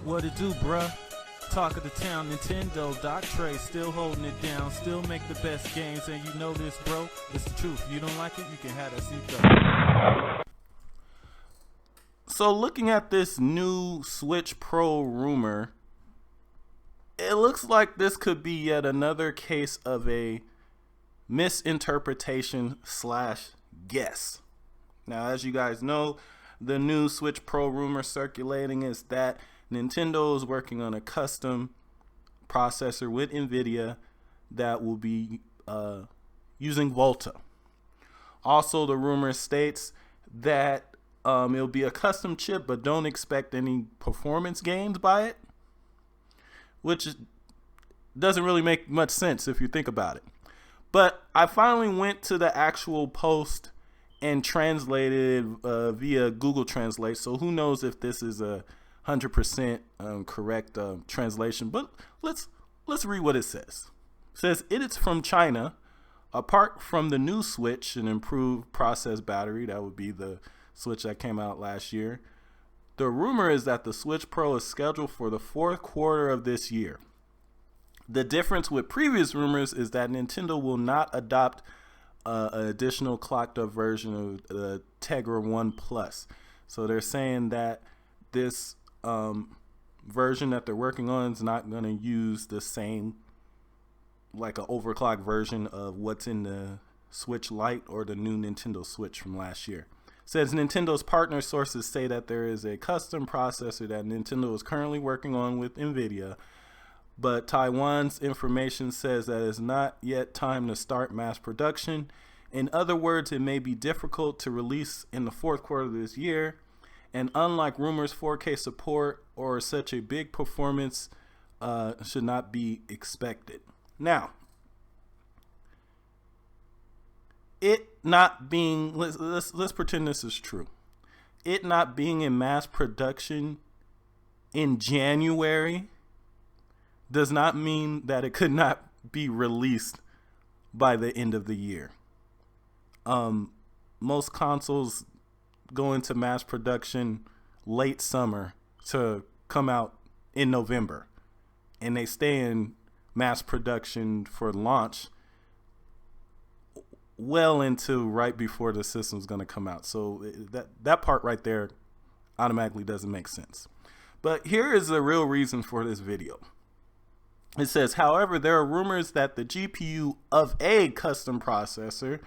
What it do, bruh? Talk of the town, Nintendo, Doc Trey, still holding it down, still make the best games, and you know this, bro. It's the truth. You don't like it, you can have that seat though. So looking at this new Switch Pro rumor, it looks like this could be yet another case of a misinterpretation / guess. Now, as you guys know, the new Switch Pro rumor circulating is that Nintendo is working on a custom processor with NVIDIA that will be using Volta. Also, the rumor states that it'll be a custom chip, but don't expect any performance gains by it, which doesn't really make much sense if you think about it. But I finally went to the actual post and translated via Google Translate. So who knows if this is a 100% correct translation, but let's read what it says. It says, it is from China. Apart from the new Switch, an improved process battery, that would be the Switch that came out last year, the rumor is that the Switch Pro is scheduled for the fourth quarter of this year. The difference with previous rumors is that Nintendo will not adopt an additional clocked up version of the Tegra 1 Plus. So they're saying that this version that they're working on is not going to use the same, like an overclocked version of what's in the Switch Lite or the new Nintendo Switch from last year. It says Nintendo's partner sources say that there is a custom processor that Nintendo is currently working on with NVIDIA, but Taiwan's information says that it's not yet time to start mass production. In other words, it may be difficult to release in the fourth quarter of this year. And unlike rumors, 4K support or such a big performance should not be expected. Now, it not being, let's pretend this is true. It not being in mass production in January does not mean that it could not be released by the end of the year. Most consoles go into mass production late summer to come out in November, and they stay in mass production for launch well into right before the system's going to come out. So that part right there automatically doesn't make sense. But here is the real reason for this video. It says, however, there are rumors that the GPU of a custom processor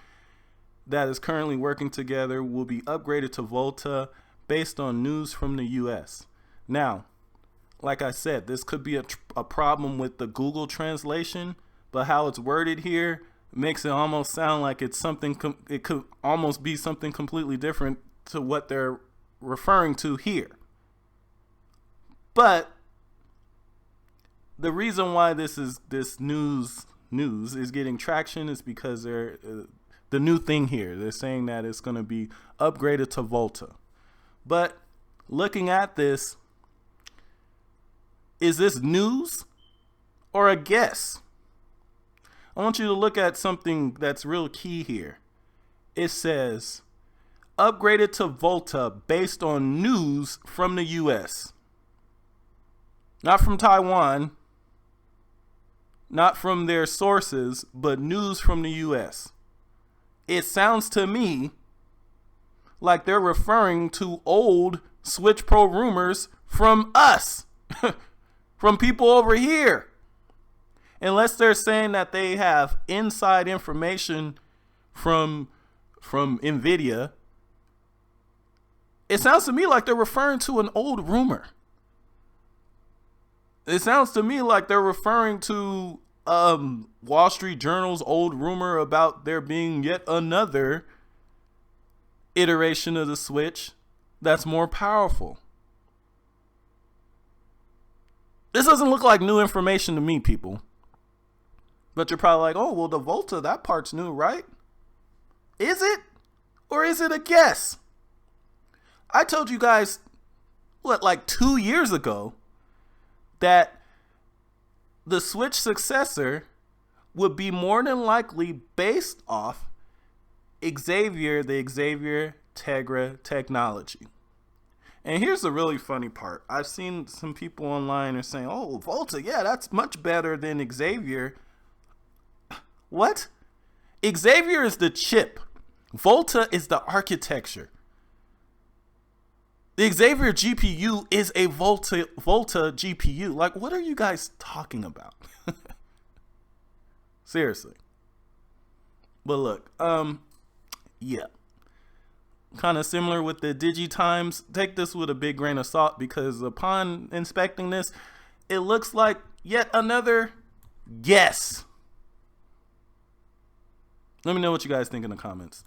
that is currently working together will be upgraded to Volta based on news from the US. Now, like I said, this could be a problem with the Google translation, but how it's worded here makes it almost sound like it's something, it could almost be something completely different to what they're referring to here. But the reason why this news is getting traction is because the new thing here, they're saying that it's going to be upgraded to Volta. But looking at this, is this news or a guess? I want you to look at something that's real key here. It says upgraded to Volta based on news from the US. Not from Taiwan, not from their sources, but news from the US. It sounds to me like they're referring to old Switch Pro rumors from us, from people over here. Unless they're saying that they have inside information from NVIDIA, it sounds to me like they're referring to an old rumor. It sounds to me like they're referring to Wall Street Journal's old rumor about there being yet another iteration of the Switch that's more powerful. This doesn't look like new information to me, people. But you're probably like, oh, well, the Volta, that part's new, right? Is it? Or is it a guess? I told you guys, like 2 years ago, that the Switch successor would be more than likely based off the Xavier Tegra technology. And here's the really funny part. I've seen some people online are saying, oh, Volta, yeah, that's much better than Xavier. What? Xavier is the chip. Volta is the architecture. The Xavier GPU is a Volta GPU. Like, what are you guys talking about? Seriously. But look, yeah. Kind of similar with the DigiTimes. Take this with a big grain of salt, because upon inspecting this, it looks like yet another guess. Let me know what you guys think in the comments.